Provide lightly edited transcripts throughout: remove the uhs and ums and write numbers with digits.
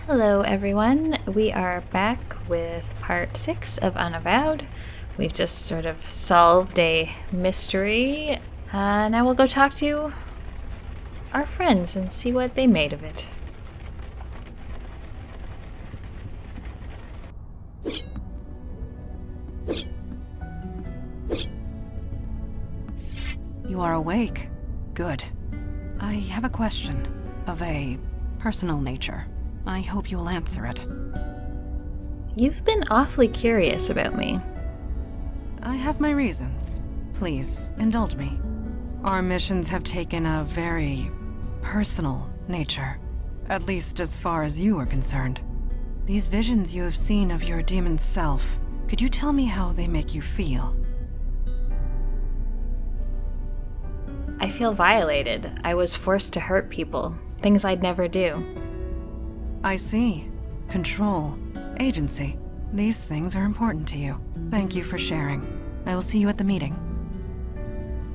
Hello everyone, we are back with part 6 of Unavowed. We've just sort of solved a mystery. Now we'll go talk to our friends and see what they made of it. You are awake. Good. I have a question of a personal nature. I hope you'll answer it. You've been awfully curious about me. I have my reasons. Please, indulge me. Our missions have taken a very personal nature, at least as far as you are concerned. These visions you have seen of your demon self, could you tell me how they make you feel? I feel violated. I was forced to hurt people, things I'd never do. I see. Control. Agency. These things are important to you. Thank you for sharing. I will see you at the meeting.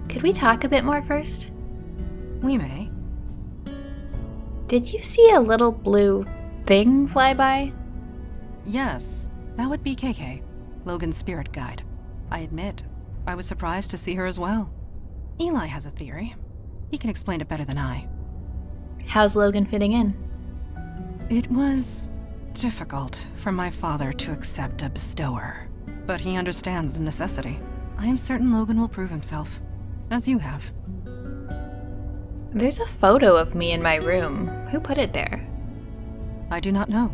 Could we talk a bit more first? We may. Did you see a little blue thing fly by? Yes, that would be KK, Logan's spirit guide. I admit, I was surprised to see her as well. Eli has a theory. He can explain it better than I. How's Logan fitting in? It was difficult for my father to accept a bestower, but he understands the necessity. I am certain Logan will prove himself, as you have. There's a photo of me in my room. Who put it there? I do not know.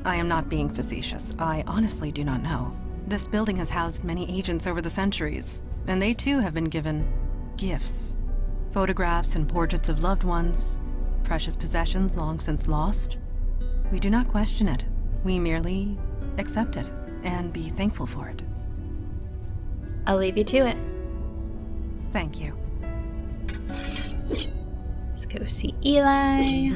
I am not being facetious. I honestly do not know. This building has housed many agents over the centuries, and they too have been given gifts. Photographs and portraits of loved ones, precious possessions long since lost. We do not question it. We merely accept it and be thankful for it. I'll leave you to it. Thank you. Let's go see Eli.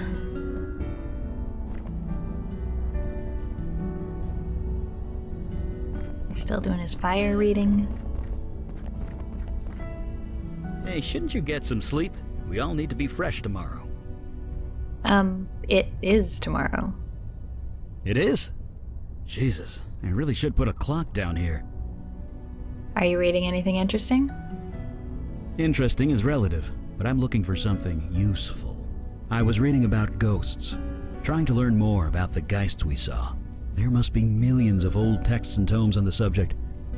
Still doing his fire reading. Hey, shouldn't you get some sleep? We all need to be fresh tomorrow. It is tomorrow. It is? Jesus, I really should put a clock down here. Are you reading anything interesting? Interesting is relative, but I'm looking for something useful. I was reading about ghosts, trying to learn more about the geists we saw. There must be millions of old texts and tomes on the subject.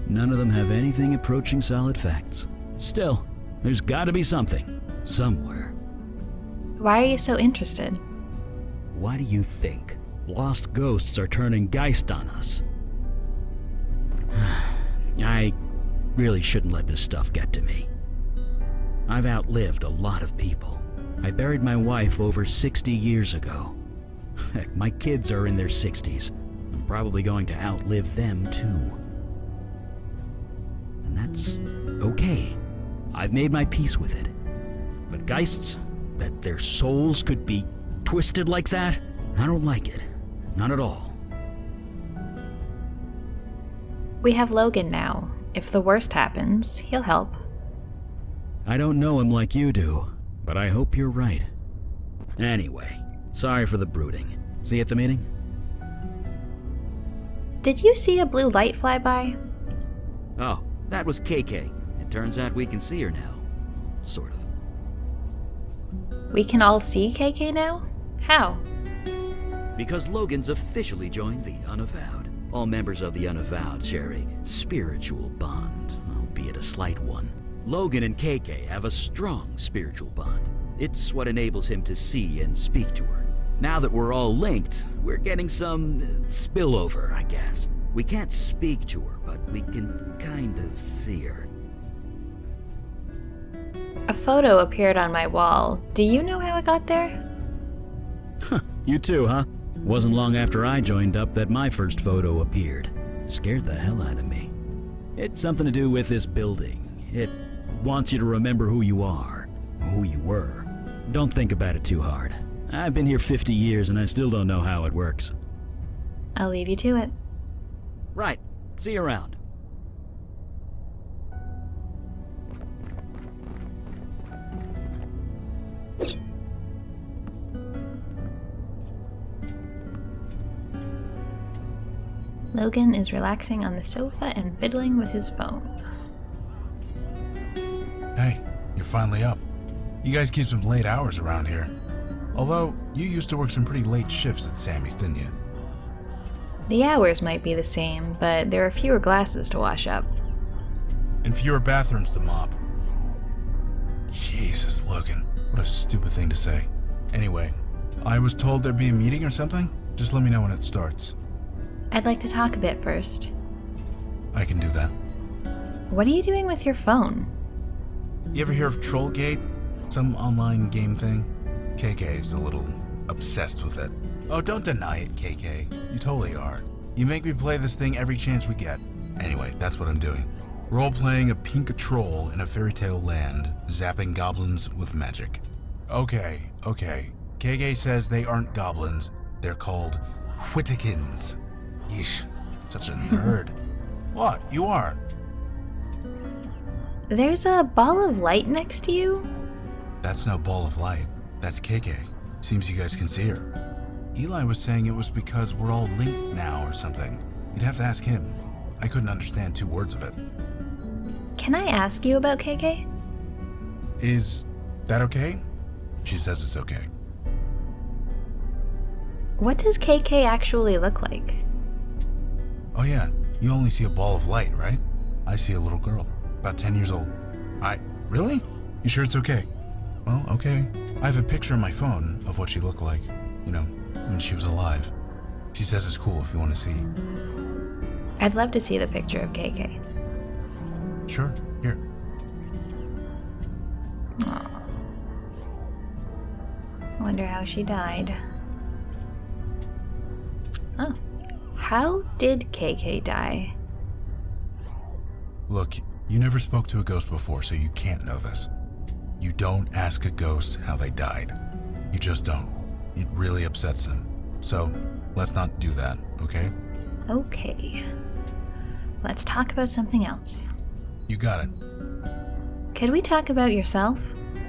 None of them have anything approaching solid facts. Still, there's gotta be something, somewhere. Why are you so interested? Why do you think lost ghosts are turning geist on us? I really shouldn't let this stuff get to me. I've outlived a lot of people. I buried my wife over 60 years ago. Heck, my kids are in their 60s. I'm probably going to outlive them too. And that's okay. I've made my peace with it. But geists, that their souls could be twisted like that, I don't like it. Not at all. We have Logan now. If the worst happens, he'll help. I don't know him like you do, but I hope you're right. Anyway, sorry for the brooding. See you at the meeting? Did you see a blue light fly by? Oh, that was KK. It turns out we can see her now. Sort of. We can all see KK now? How? Because Logan's officially joined the Unavowed. All members of the Unavowed share a spiritual bond, albeit a slight one. Logan and KK have a strong spiritual bond. It's what enables him to see and speak to her. Now that we're all linked, we're getting some spillover, I guess. We can't speak to her, but we can kind of see her. A photo appeared on my wall. Do you know how it got there? Huh, you too, huh? Wasn't long after I joined up that my first photo appeared. Scared the hell out of me. It's something to do with this building. It wants you to remember who you are, who you were. Don't think about it too hard. I've been here 50 years and I still don't know how it works. I'll leave you to it. Right. See you around. Logan is relaxing on the sofa and fiddling with his phone. Hey, you're finally up. You guys keep some late hours around here. Although, you used to work some pretty late shifts at Sammy's, didn't you? The hours might be the same, but there are fewer glasses to wash up. And fewer bathrooms to mop. Jesus, Logan. What a stupid thing to say. Anyway, I was told there'd be a meeting or something? Just let me know when it starts. I'd like to talk a bit first. I can do that. What are you doing with your phone? You ever hear of Trollgate? Some online game thing? KK is a little obsessed with it. Oh, don't deny it, KK. You totally are. You make me play this thing every chance we get. Anyway, that's what I'm doing. Role-playing a pink troll in a fairy tale land, zapping goblins with magic. Okay. KK says they aren't goblins. They're called Whittakins. Yeesh, such a nerd. What? You are? There's a ball of light next to you? That's no ball of light. That's KK. Seems you guys can see her. Eli was saying it was because we're all linked now or something. You'd have to ask him. I couldn't understand 2 words of it. Can I ask you about KK? Is that okay? She says it's okay. What does KK actually look like? Oh yeah, you only see a ball of light, right? I see a little girl, about 10 years old. Really? You sure it's okay? Well, okay. I have a picture on my phone of what she looked like, when she was alive. She says it's cool if you want to see. I'd love to see the picture of KK. Sure, here. Aw. Wonder how she died. Oh. How did KK die? Look, you never spoke to a ghost before, so you can't know this. You don't ask a ghost how they died. You just don't. It really upsets them. So, let's not do that, okay? Okay. Let's talk about something else. You got it. Could we talk about yourself?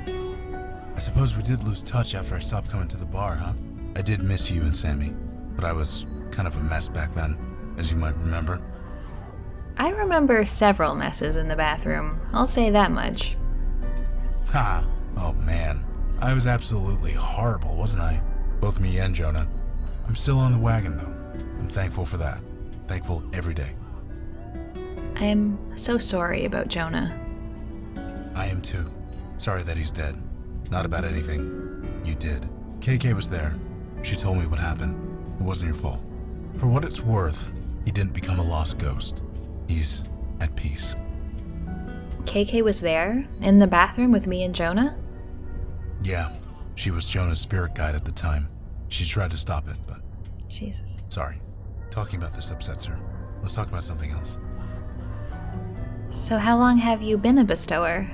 I suppose we did lose touch after I stopped coming to the bar, huh? I did miss you and Sammy, but I was kind of a mess back then, as you might remember. I remember several messes in the bathroom. I'll say that much. Ha! Oh man. I was absolutely horrible, wasn't I? Both me and Jonah. I'm still on the wagon, though. I'm thankful for that. Thankful every day. I'm so sorry about Jonah. I am too. Sorry that he's dead. Not about anything you did. KK was there. She told me what happened. It wasn't your fault. For what it's worth, he didn't become a lost ghost. He's at peace. KK was there? In the bathroom with me and Jonah? Yeah, she was Jonah's spirit guide at the time. She tried to stop it, but... Jesus. Sorry. Talking about this upsets her. Let's talk about something else. So how long have you been a bestower?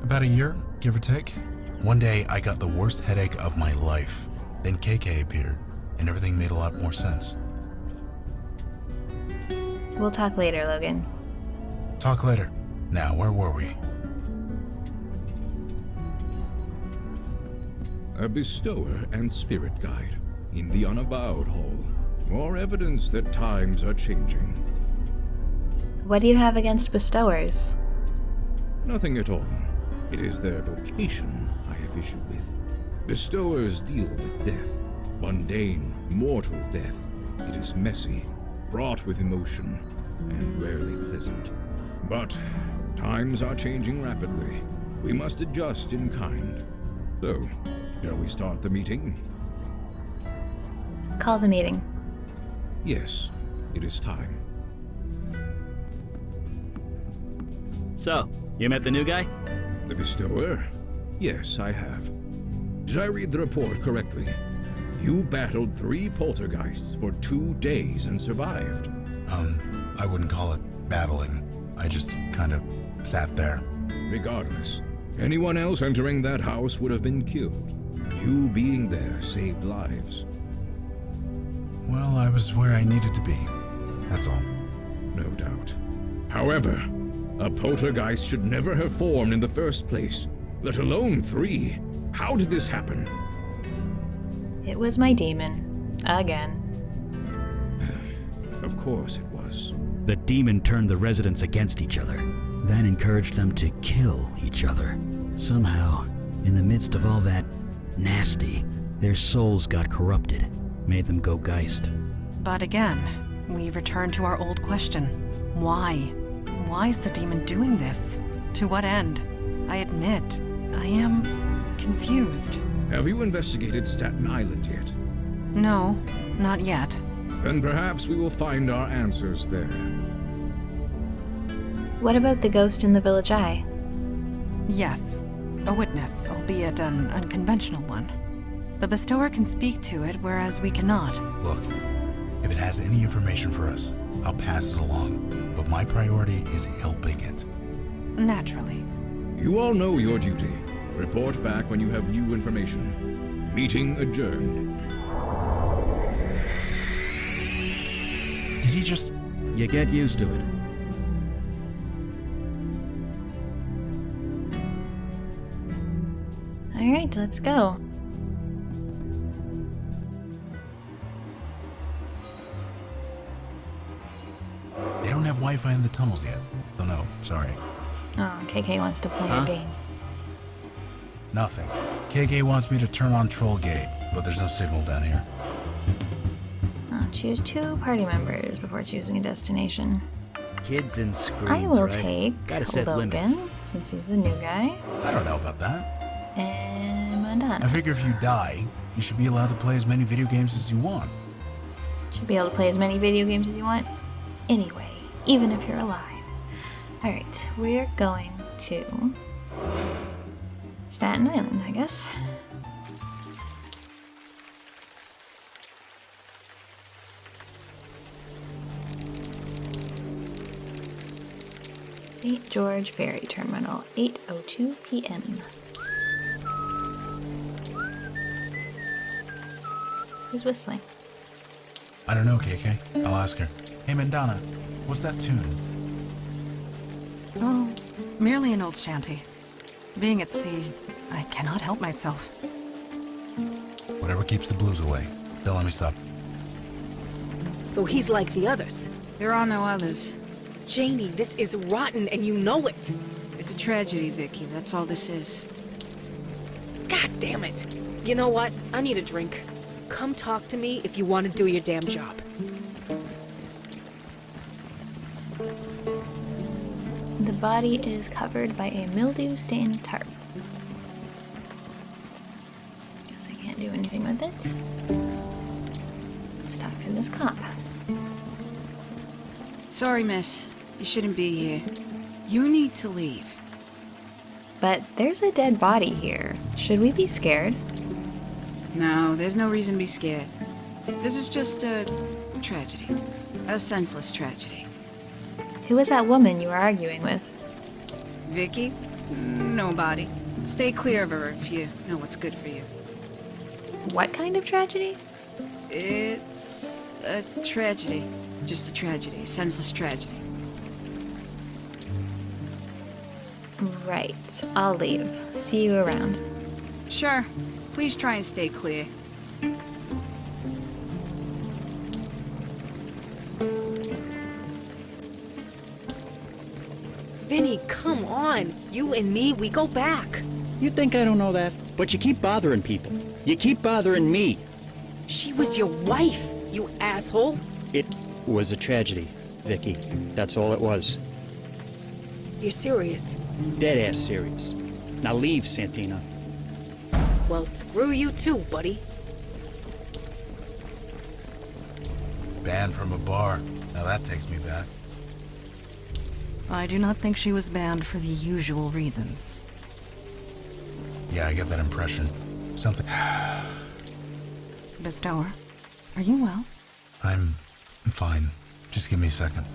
About a year, give or take. One day, I got the worst headache of my life. Then KK appeared, and everything made a lot more sense. We'll talk later, Logan. Talk later. Now, where were we? A bestower and spirit guide in the Unavowed Hall. More evidence that times are changing. What do you have against bestowers? Nothing at all. It is their vocation I have issue with. Bestowers deal with death. Mundane, mortal death. It is messy, fraught with emotion, and rarely pleasant. But times are changing rapidly. We must adjust in kind. So, shall we start the meeting? Call the meeting. Yes, it is time. So, you met the new guy? The bestower? Yes, I have. Did I read the report correctly? You battled 3 poltergeists for 2 days and survived. I wouldn't call it battling. I just kind of sat there. Regardless, anyone else entering that house would have been killed. You being there saved lives. Well, I was where I needed to be. That's all. No doubt. However, a poltergeist should never have formed in the first place, let alone 3. How did this happen? It was my demon. Again. Of course it was. The demon turned the residents against each other, then encouraged them to kill each other. Somehow, in the midst of all that nasty, their souls got corrupted, made them go geist. But again, we return to our old question. Why? Why is the demon doing this? To what end? I admit, I am confused. Have you investigated Staten Island yet? No, not yet. Then perhaps we will find our answers there. What about the ghost in the Village Eye? Yes, a witness, albeit an unconventional one. The bestower can speak to it, whereas we cannot. Look, if it has any information for us, I'll pass it along. But my priority is helping it. Naturally. You all know your duty. Report back when you have new information. Meeting adjourned. Did he just... You get used to it. Alright, let's go. They don't have Wi-Fi in the tunnels yet, so no, sorry. Oh, KK wants to play a game. Nothing. KK wants me to turn on Troll Gate, but there's no signal down here. Choose 2 party members before choosing a destination. Kids and screens, I will right? take Gotta set Logan, limits. since he's the new guy, I don't know about that. and I Madonna. figure if you die, you should be allowed to play as many video games as you want. Should be able to play as many video games as you want anyway, even if you're alive. Alright, we're going to Staten Island, I guess. St. George Ferry Terminal, 8:02 p.m. Who's whistling? I don't know, KK. I'll ask her. Hey, Madonna, what's that tune? Oh, merely an old shanty. Being at sea, I cannot help myself. Whatever keeps the blues away. Don't let me stop. So he's like the others. There are no others. Janie, this is rotten and you know it. It's a tragedy, Vicky. That's all this is. God damn it. You know what? I need a drink. Come talk to me if you want to do your damn job. The body is covered by a mildew-stained tarp. Guess I can't do anything with it. Let's talk to this cop. Sorry, miss. You shouldn't be here. You need to leave. But there's a dead body here. Should we be scared? No, there's no reason to be scared. This is just a tragedy. A senseless tragedy. Who was that woman you were arguing with? Vicky? Nobody. Stay clear of her if you know what's good for you. What kind of tragedy? It's a tragedy. Just a tragedy. A senseless tragedy. Right. I'll leave. See you around. Sure. Please try and stay clear. Vinny, come on. You and me, we go back. You think I don't know that? But you keep bothering people. You keep bothering me. She was your wife, you asshole. It was a tragedy, Vicky. That's all it was. You're serious? Dead-ass serious. Now leave, Santina. Well, screw you too, buddy. Banned from a bar. Now that takes me back. I do not think she was banned for the usual reasons. Yeah, I get that impression. Something... Bestower, are you well? I'm fine. Just give me a second.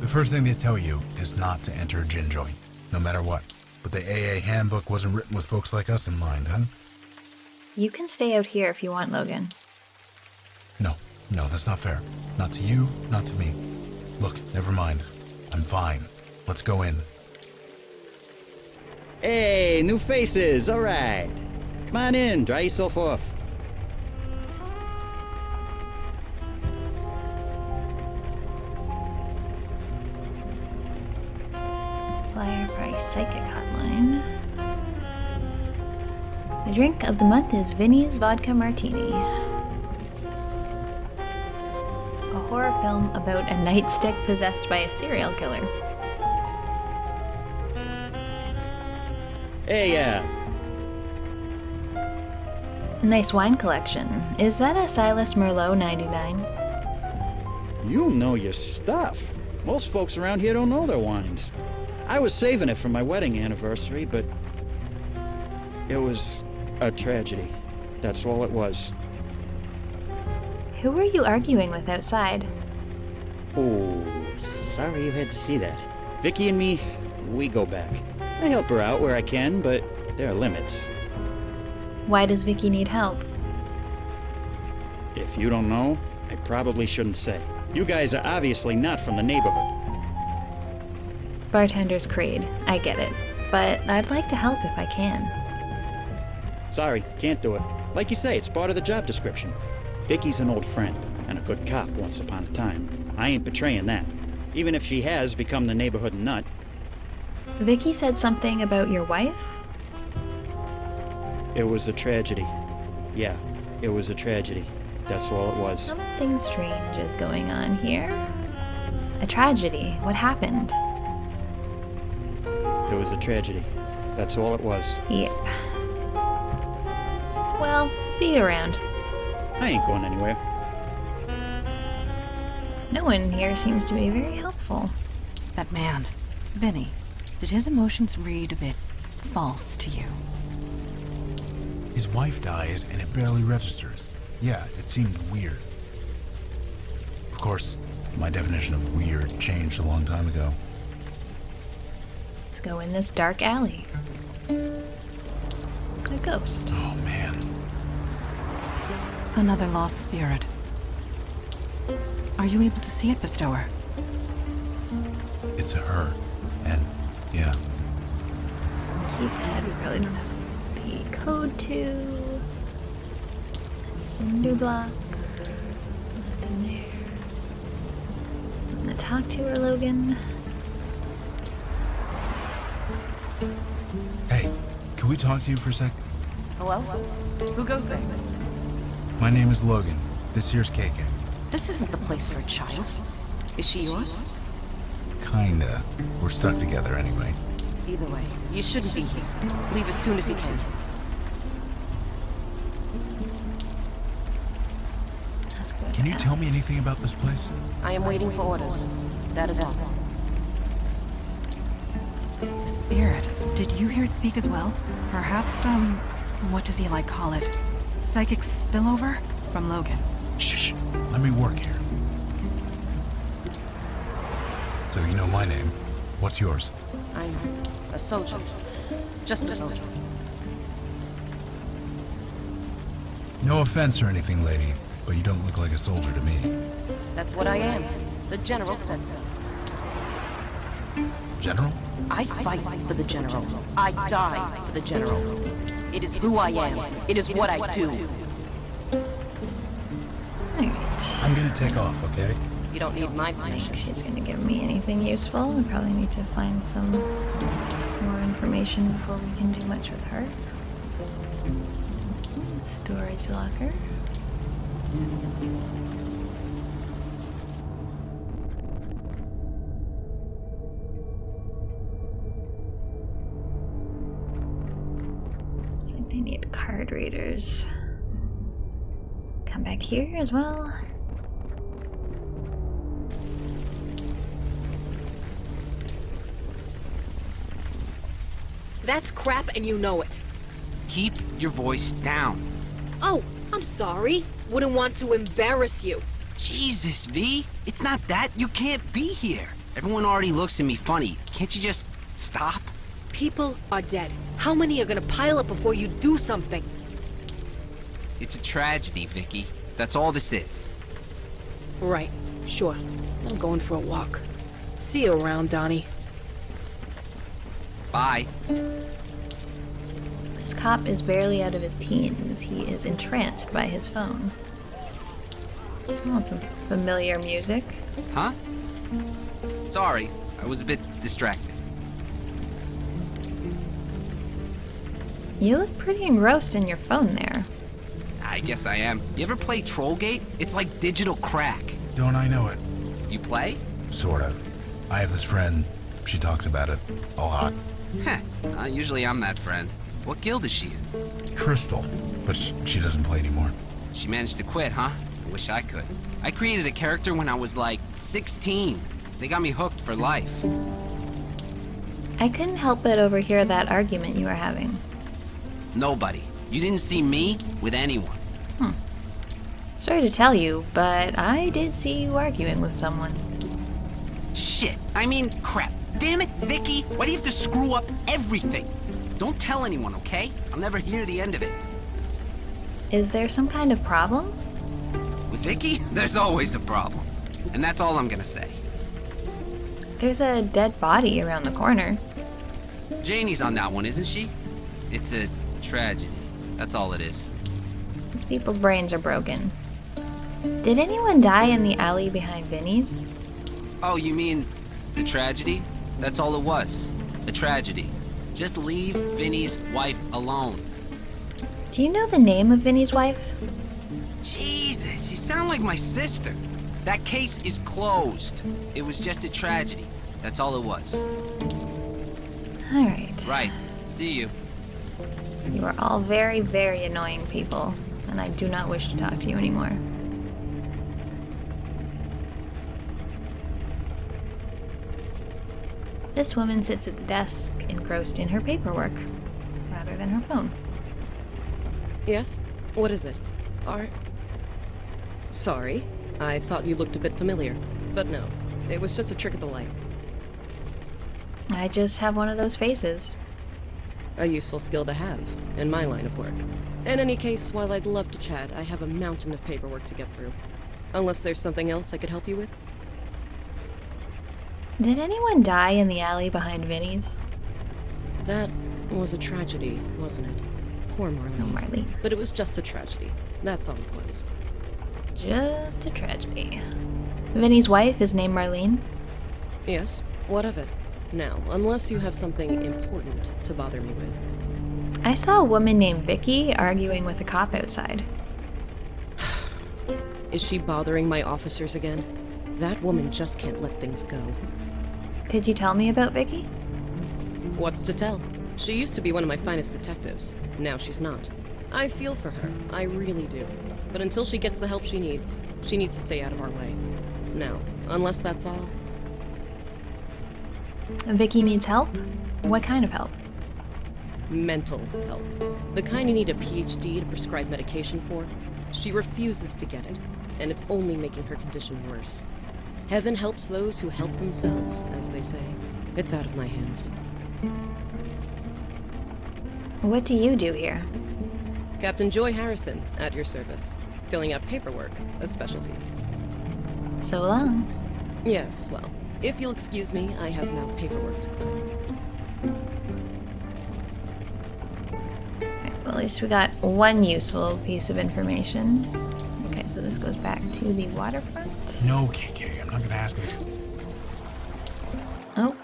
The first thing they tell you is not to enter a gin joint, no matter what. But the AA handbook wasn't written with folks like us in mind, huh? You can stay out here if you want, Logan. No, that's not fair. Not to you, not to me. Look, never mind. I'm fine. Let's go in. Hey, new faces, all right. Come on in, dry yourself off. Flyer price psychic hotline. The drink of the month is Vinny's Vodka Martini. A horror film about a nightstick possessed by a serial killer. Hey, Nice wine collection. Is that a Silas Merlot 99? you know your stuff. Most folks around here don't know their wines. I was saving it for my wedding anniversary, but it was a tragedy. That's all it was. Who were you arguing with outside? Oh, sorry you had to see that. Vicky and me, we go back. I help her out where I can, but there are limits. Why does Vicky need help? If you don't know, I probably shouldn't say. You guys are obviously not from the neighborhood. Bartender's creed. I get it. But I'd like to help if I can. Sorry, can't do it. Like you say, it's part of the job description. Vicky's an old friend, and a good cop once upon a time. I ain't betraying that. Even if she has become the neighborhood nut. Vicky said something about your wife? It was a tragedy. Yeah, it was a tragedy. That's all it was. Something strange is going on here. A tragedy. What happened? It was a tragedy. That's all it was. Yep. Well, see you around. I ain't going anywhere. No one here seems to be very helpful. That man, Vinny, did his emotions read a bit false to you? His wife dies and it barely registers. Yeah, it seemed weird. Of course, my definition of weird changed a long time ago. Let's go in this dark alley. A ghost. Oh man. Another lost spirit. Are you able to see it, Bestower? It's her. And yeah. Keypad, we probably don't have the code to. Cinder block. Nothing there. I'm gonna talk to her, Logan. Hey, can we talk to you for a sec? Hello? Who goes there? My name is Logan. This here's KK. This isn't the place for a child. Is she yours? Kinda. We're stuck together anyway. Either way, you shouldn't be here. Leave as soon as you can. Let's go. Can you tell me anything about this place? I am waiting for orders. That is all. The spirit. Did you hear it speak as well? Perhaps what does he call it? Psychic spillover? From Logan. Shh. Let me work here. So you know my name. What's yours? I'm a soldier. Just a soldier. No offense or anything, lady, but you don't look like a soldier to me. That's what I am. The General said so. General? I fight for the General. I die for the General. It is who I am. It is what I do. Alright. I'm gonna take off, okay? You don't need my I don't think permission. she's gonna give me anything useful. We probably need to find some more information before we can do much with her. Storage locker. Looks like they need card readers. Come back here as well. That's crap and you know it. Keep your voice down. Oh, I'm sorry. Wouldn't want to embarrass you. Jesus, V. It's not that. You can't be here. Everyone already looks at me funny. Can't you just stop? People are dead. How many are gonna pile up before you do something? It's a tragedy, Vicky. That's all this is. Right, sure. I'm going for a walk. See you around, Donnie. Bye. This cop is barely out of his teens. He is entranced by his phone. Oh, some familiar music. Huh? Sorry, I was a bit distracted. You look pretty engrossed in your phone there. I guess I am. You ever play Trollgate? It's like digital crack. Don't I know it? You play? Sorta. I have this friend. She talks about it a lot. Heh. Usually I'm that friend. What guild is she in? Crystal, but she doesn't play anymore. She managed to quit, huh? I wish I could. I created a character when I was like 16. They got me hooked for life. I couldn't help but overhear that argument you were having. Nobody. You didn't see me with anyone. Sorry to tell you, but I did see you arguing with someone. Shit. I mean, crap. Damn it, Vicky. Why do you have to screw up everything? Don't tell anyone, okay? I'll never hear the end of it. Is there some kind of problem? With Vicky, there's always a problem. And that's all I'm gonna say. There's a dead body around the corner. Janie's on that one, isn't she? It's a tragedy. That's all it is. These people's brains are broken. Did anyone die in the alley behind Vinny's? Oh, you mean the tragedy? That's all it was. A tragedy. Just leave Vinny's wife alone. Do you know the name of Vinny's wife? Jesus, you sound like my sister. That case is closed. It was just a tragedy. That's all it was. Alright. Right. See you. You are all very, very annoying people, and I do not wish to talk to you anymore. This woman sits at the desk, engrossed in her paperwork, rather than her phone. Yes? What is it? Sorry. I thought you looked a bit familiar. But no, it was just a trick of the light. I just have one of those faces. A useful skill to have, in my line of work. In any case, while I'd love to chat, I have a mountain of paperwork to get through. Unless there's something else I could help you with? Did anyone die in the alley behind Vinny's? That was a tragedy, wasn't it? Poor Marlene. No, Marley. But it was just a tragedy. That's all it was. Just a tragedy. Vinny's wife is named Marlene? Yes, what of it? Now, unless you have something important to bother me with. I saw a woman named Vicky arguing with a cop outside. Is she bothering my officers again? That woman just can't let things go. Could you tell me about Vicky? What's to tell? She used to be one of my finest detectives. Now she's not. I feel for her. I really do. But until she gets the help she needs to stay out of our way. Now, unless that's all. Vicky needs help? What kind of help? Mental help. The kind you need a PhD to prescribe medication for. She refuses to get it, and it's only making her condition worse. Heaven helps those who help themselves, as they say. It's out of my hands. What do you do here? Captain Joy Harrison, at your service. Filling out paperwork, a specialty. So long. Yes, well, if you'll excuse me, I have now paperwork to clear. Right, well, at least we got one useful piece of information. Okay, so this goes back to the waterfront. No, KK, I'm not gonna ask it. Oh,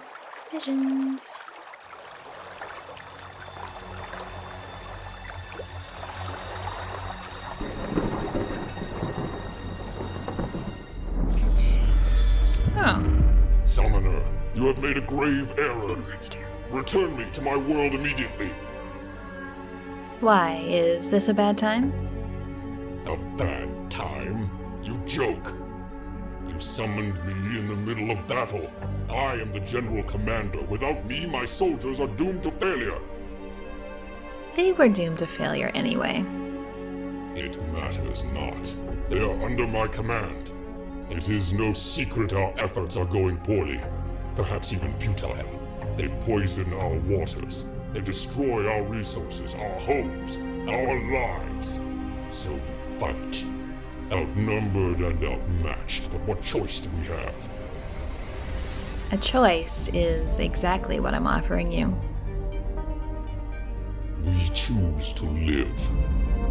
visions. Oh. Summoner, you have made a grave error. Return me to my world immediately. Why, is this a bad time? A bad time? You joke. You summoned me in the middle of battle. I am the general commander. Without me, my soldiers are doomed to failure. They were doomed to failure anyway. It matters not. They are under my command. It is no secret our efforts are going poorly, perhaps even futile. They poison our waters. They destroy our resources, our homes, our lives. So we fight. Outnumbered and outmatched, but what choice do we have? A choice is exactly what I'm offering you. We choose to live.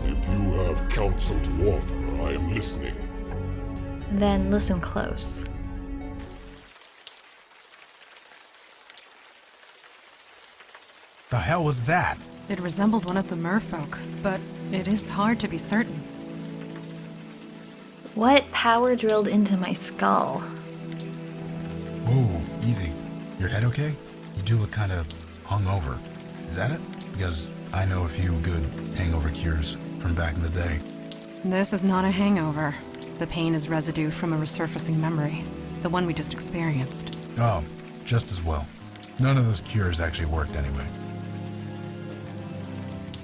If you have counsel to offer, I am listening. Then listen close. The hell was that? It resembled one of the merfolk, but it is hard to be certain. What power drilled into my skull? Whoa, easy. Your head okay? You do look kind of hungover. Is that it? Because I know a few good hangover cures from back in the day. This is not a hangover. The pain is residue from a resurfacing memory, the one we just experienced. Oh, just as well. None of those cures actually worked anyway.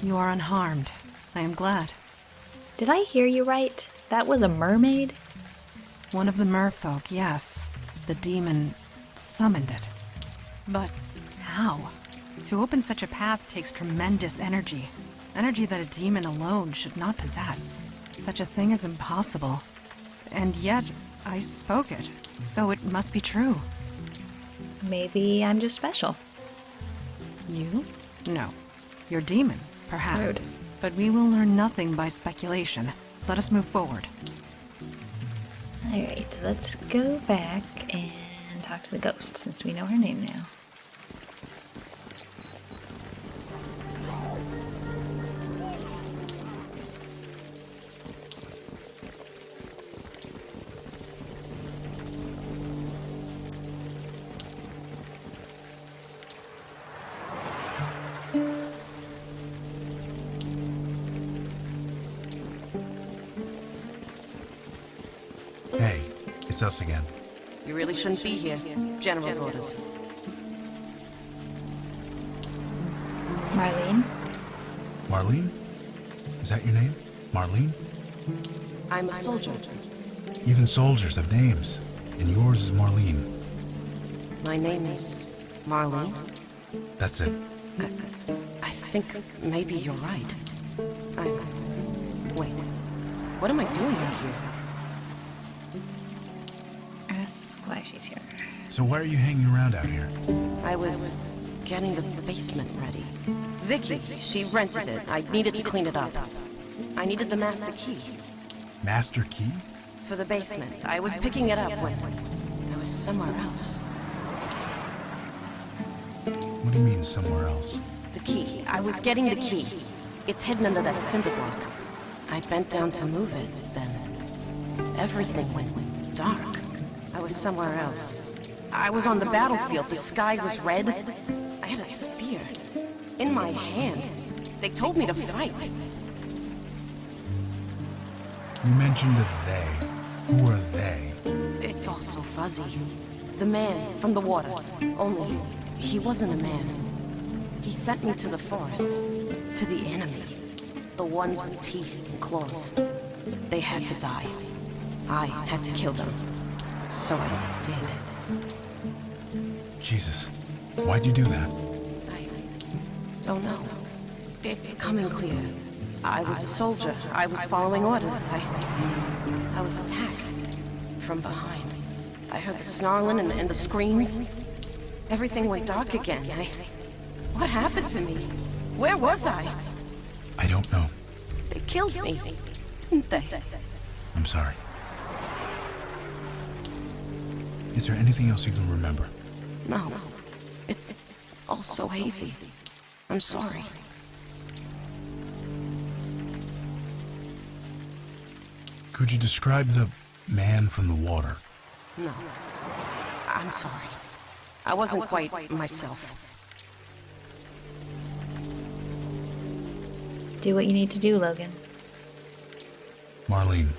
You are unharmed. I am glad. Did I hear you right? That was a mermaid? One of the merfolk, yes. The demon summoned it. But how? To open such a path takes tremendous energy. Energy that a demon alone should not possess. Such a thing is impossible. And yet, I spoke it, so it must be true. Maybe I'm just special. You? No. Your demon, perhaps. But we will learn nothing by speculation. Let us move forward. Alright, let's go back and talk to the ghost, since we know her name now. Hey, it's us again. You really shouldn't be here. General's orders. Marlene? Marlene? Is that your name? Marlene? I'm a soldier. Even soldiers have names, and yours is Marlene. My name is Marlene. That's it. I think maybe you're right. Wait. What am I doing out here? Ask why she's here. So why are you hanging around out here? I was getting the basement ready. Vicky, she rented it. I needed to clean it up. I needed the master key. Master key? For the basement. I was picking it up when I was somewhere else. What do you mean, somewhere else? The key. I was getting the key. It's hidden under that cinder block. I bent down to move it, then everything went dark. I was somewhere else. I was on the battlefield. The sky was red. I had a spear in my hand. They told me to fight. You mentioned a they. Who are they? It's all so fuzzy. The man from the water. Only, he wasn't a man. He sent me to the forest. To the enemy. The ones with teeth and claws. They had to die. I had to kill them. So I did. Jesus. Why'd you do that? I don't know. It's coming clear. I was a soldier. I was following orders. I was attacked. From behind. I heard the snarling and the screams. Everything went dark again. What happened to me? Where was I? I don't know. They killed me, didn't they? I'm sorry. Is there anything else you can remember? No. It's all so hazy. I'm sorry. Could you describe the man from the water? No. I'm sorry. I wasn't quite myself. Do what you need to do, Logan. Marlene,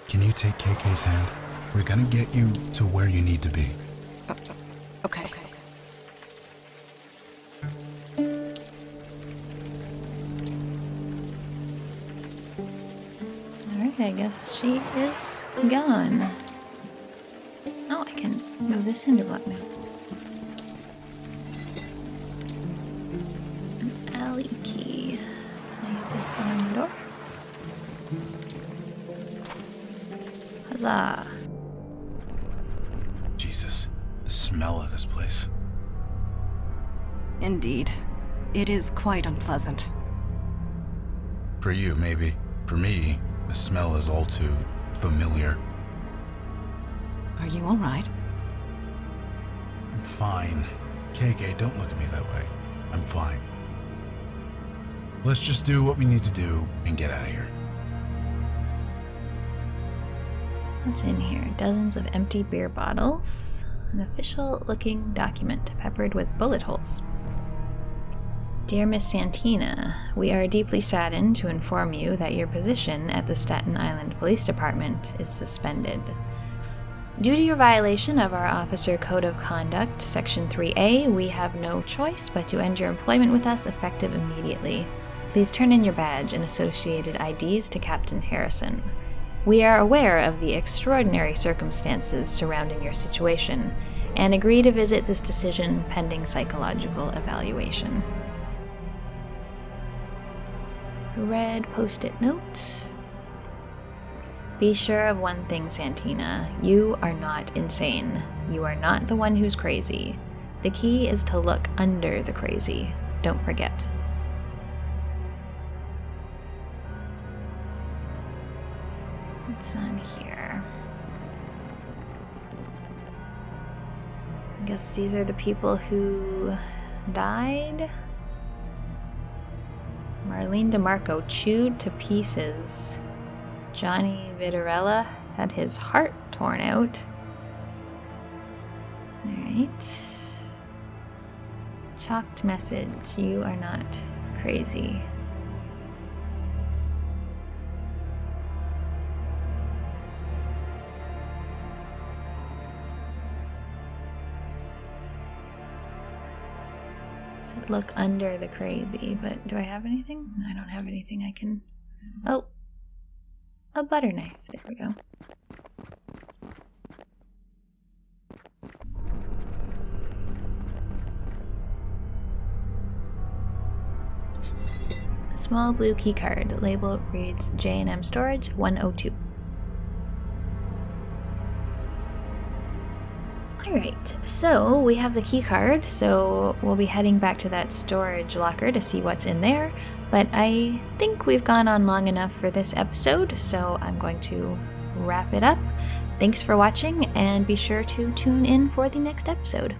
can you take KK's hand? We're gonna get you to where you need to be. Okay. Alright, I guess she is gone. Oh, I can move this cinder block now. An alley key. Can I use this to open the door? Huzzah! Jesus, the smell of this place. Indeed. It is quite unpleasant. For you, maybe. For me, the smell is all too familiar. Are you all right? I'm fine. KK, don't look at me that way. I'm fine. Let's just do what we need to do and get out of here. What's in here? Dozens of empty beer bottles. An official-looking document peppered with bullet holes. Dear Miss Santina, we are deeply saddened to inform you that your position at the Staten Island Police Department is suspended. Due to your violation of our Officer Code of Conduct, Section 3A, we have no choice but to end your employment with us effective immediately. Please turn in your badge and associated IDs to Captain Harrison. We are aware of the extraordinary circumstances surrounding your situation and agree to visit this decision pending psychological evaluation. Red post-it note. Be sure of one thing, Santina. You are not insane. You are not the one who's crazy. The key is to look under the crazy. Don't forget. What's on here? I guess these are the people who died. Marlene DeMarco chewed to pieces. Johnny Vitarella had his heart torn out. Alright. Chalked message, you are not crazy. Look under the crazy, but do I have anything? I don't have anything I can... Oh! A butter knife. There we go. A small blue key card. Label reads J&M Storage 102. Alright, so we have the key card, so we'll be heading back to that storage locker to see what's in there, but I think we've gone on long enough for this episode, so I'm going to wrap it up. Thanks for watching, and be sure to tune in for the next episode.